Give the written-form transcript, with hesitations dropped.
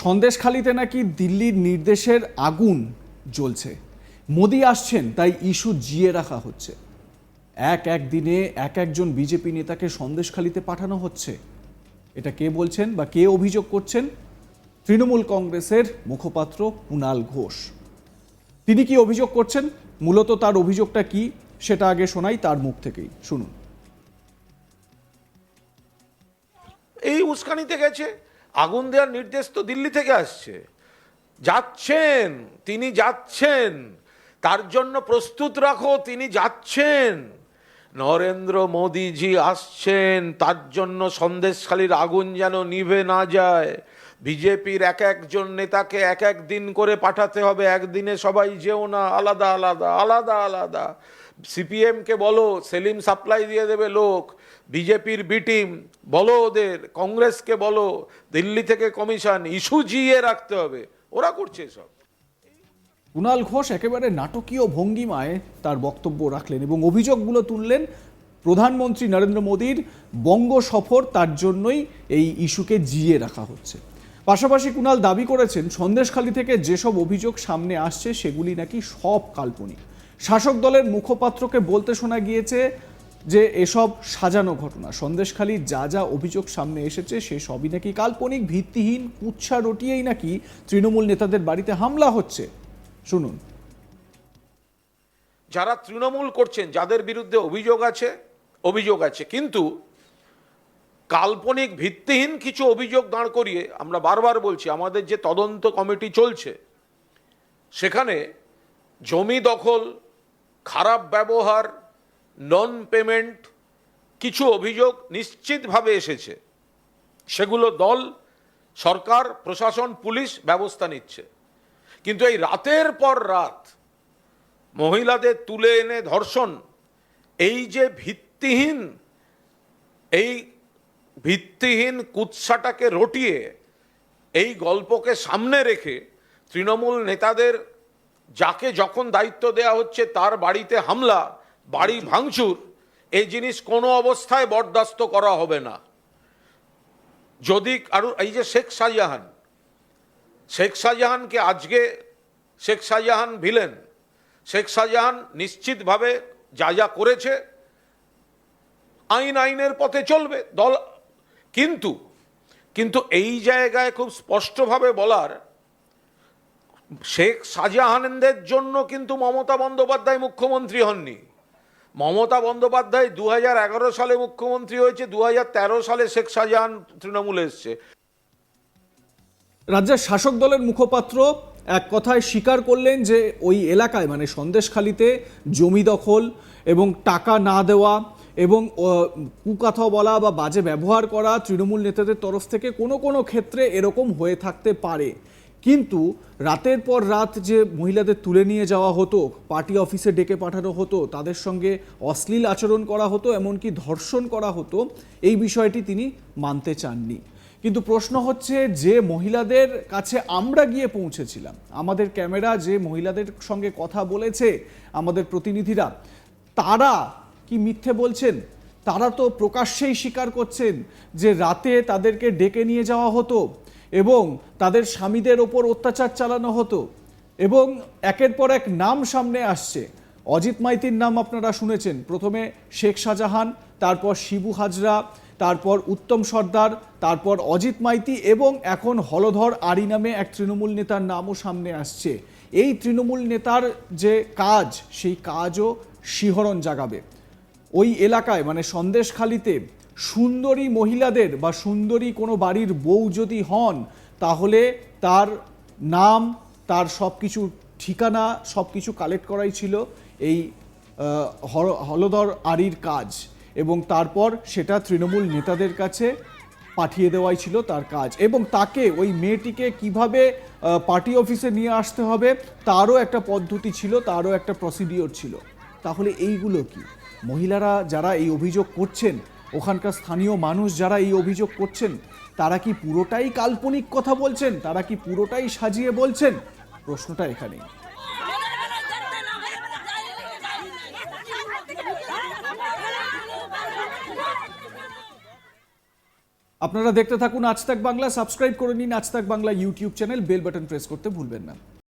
সন্দেশখালিতে নাকি দিল্লির নির্দেশের আগুন জ্বলছে। মোদি আসছেন তাই ইস্যু জিয়ে রাখা হচ্ছে। এক দিনে একজন বিজেপি নেতাকে সন্দেশখালিতে পাঠানো হচ্ছে। এটা কে বলছেন বা কে অভিযোগ করছেন? তৃণমূল কংগ্রেসের মুখপাত্র কুণাল ঘোষ। তিনি কি অভিযোগ করছেন, মূলত তার অভিযোগটা কি সেটা আগে শোনাই তার মুখ থেকেই, শুনুন। এই উস্কানিতে গেছে, আগুন দেওয়ার নির্দেশ তো দিল্লি থেকে আসছে। যাচ্ছেন, তিনি যাচ্ছেন, তার জন্য প্রস্তুত রাখো, তিনি যাচ্ছেন। নরেন্দ্র মোদীজি আসছেন, তার জন্য সন্দেশখালির আগুন যেন নিভে না যায়। বিজেপির একজন নেতাকে এক দিন করে পাঠাতে হবে, একদিনে সবাই যেও না, আলাদা আলাদা আলাদা আলাদা। সিপিএমকে বলো সেলিম সাপ্লাই দিয়ে দেবে লোক, বিজেপির বি টিম বলো, ওদের কংগ্রেসকে বলো দিল্লি থেকে কমিশন, ইস্যু জিয়ে রাখতে হবে। ওরা করছে সব। কুণাল ঘোষ একেবারে নাটকীয় ভঙ্গিমায় তার বক্তব্য রাখলেন এবং অভিযোগগুলো তুললেন প্রধানমন্ত্রী নরেন্দ্র মোদীর বঙ্গ সফর, তার জন্যই এই ইস্যুকে জিয়ে রাখা হচ্ছে। পাশাপাশি কুণাল দাবি করেছেন সন্দেশখালি থেকে যেসব অভিযোগ সামনে আসছে সেগুলি নাকি সব কাল্পনিক। শাসক দলের মুখপাত্রকে বলতে শোনা গিয়েছে যে এসব সাজানো ঘটনা, সন্দেশখালির যা অভিযোগ সামনে এসেছে সে সবই নাকি কাল্পনিক, ভিত্তিহীন, কুৎসা রটিয়েই নাকি তৃণমূল নেতাদের বাড়িতে হামলা হচ্ছে। শুনুন। যারা তৃণমূল করছেন, যাদের বিরুদ্ধে অভিযোগ আছে, কিন্তু কাল্পনিক ভিত্তিহীন কিছু অভিযোগ দাঁড় করিয়ে, আমরা বারবার বলছি আমাদের যে তদন্ত কমিটি চলছে সেখানে জমি দখল, খারাপ ব্যবহার, নন পেমেন্ট কিছু অভিযোগ নিশ্চিতভাবে এসেছে। সেগুলো দল, সরকার, প্রশাসন, পুলিশ ব্যবস্থা নিচ্ছে। কিন্তু এই রাতের পর রাত মহিলাদের তুলে এনে ধর্ষণ, এই যে ভিত্তিহীন কুৎসাটাকে রটিয়ে, এই গল্পকে সামনে রেখে তৃণমূল নেতাদের যাকে যখন দায়িত্ব দেয়া হচ্ছে তার বাড়িতে হামলা, বাড়ি ভাঙচুর, এই জিনিস কোনো অবস্থায় বরদাস্ত করা হবে না। যদি আরো এই যে শেখ শাহজাহানকে আজকে শেখ শাহজাহান ভিলেন, শেখ শাহজাহান নিশ্চিতভাবে যা করেছে আইনের পথে চলবে দল, কিন্তু এই জায়গায় খুব স্পষ্টভাবে বলার, শেখ শাহজাহানদের জন্য কিন্তু মমতা বন্দ্যোপাধ্যায় মুখ্যমন্ত্রী হননি। মমতা বন্দ্যোপাধ্যায় 2011 সালে মুখ্যমন্ত্রী হয়েছে, 2013 সালে শেখ শাহজাহান তৃণমূলে এসছে। রাজ্যের শাসক দলের মুখপাত্র এক কথায় স্বীকার করলেন যে ওই এলাকায় মানে সন্দেশখালিতে জমি দখল এবং টাকা না দেওয়া এবং কুকথা বলা বা বাজে ব্যবহার করা তৃণমূল নেতাদের তরফ থেকে কোনো ক্ষেত্রে এরকম হয়ে থাকতে পারে। কিন্তু রাতের পর রাত যে মহিলাদের তুলে নিয়ে যাওয়া হতো, পার্টি অফিসে ডেকে পাঠানো হতো, তাদের সঙ্গে অশ্লীল আচরণ করা হতো, এমনকি ধর্ষণ করা হতো, এই বিষয়টি তিনি মানতে চাননি। কিন্তু প্রশ্ন হচ্ছে, যে মহিলাদের কাছে আমরা গিয়ে পৌঁছেছিলাম, আমাদের ক্যামেরা যে মহিলাদের সঙ্গে কথা বলেছে আমাদের প্রতিনিধিরা, তারা কি মিথ্যে বলছেন? তারা তো প্রকাশ্যেই স্বীকার করছেন যে রাতে তাদেরকে ডেকে নিয়ে যাওয়া হতো এবং তাদের স্বামীদের ওপর অত্যাচার চালানো হতো। এবং একের পর এক নাম সামনে আসছে। অজিত মাইতির নাম আপনারা শুনেছেন, প্রথমে শেখ শাহজাহান, তারপর শিবু হাজরা, তারপর উত্তম সর্দার, তারপর অজিত মাইতি এবং এখন হলধর আরি নামে এক তৃণমূল নেতার নামও সামনে আসছে। এই তৃণমূল নেতার যে কাজ, সেই কাজও শিহরণ জাগাবে। ওই এলাকায় মানে সন্দেশখালিতে সুন্দরী মহিলাদের বা সুন্দরী কোনো বাড়ির বউ যদি হন, তাহলে তার নাম, তার সব কিছু ঠিকানা সব কিছু কালেক্ট করাই ছিল এই হলধর আরির কাজ, এবং তারপর সেটা তৃণমূল নেতাদের কাছে পাঠিয়ে দেওয়াই ছিল তার কাজ। এবং তাকে, ওই মেয়েটিকে কিভাবে পার্টি অফিসে নিয়ে আসতে হবে তারও একটা পদ্ধতি ছিল, তারও একটা প্রসিডিওর ছিল। তাহলে এইগুলো কি? মহিলারা যারা এই অভিযোগ করছেন, ওখানকার স্থানীয় মানুষ যারা এই অভিযোগ করছেন, তারা কি পুরোটাই কাল্পনিক কথা বলছেন? তারা কি পুরোটাই সাজিয়ে বলছেন? প্রশ্নটা এখানেই। আপনারা দেখতে থাকুন আজ তাক বাংলা, সাবস্ক্রাইব করে নিন Aaj Tak Bangla YouTube channel, bell button press করতে ভুলবেন না।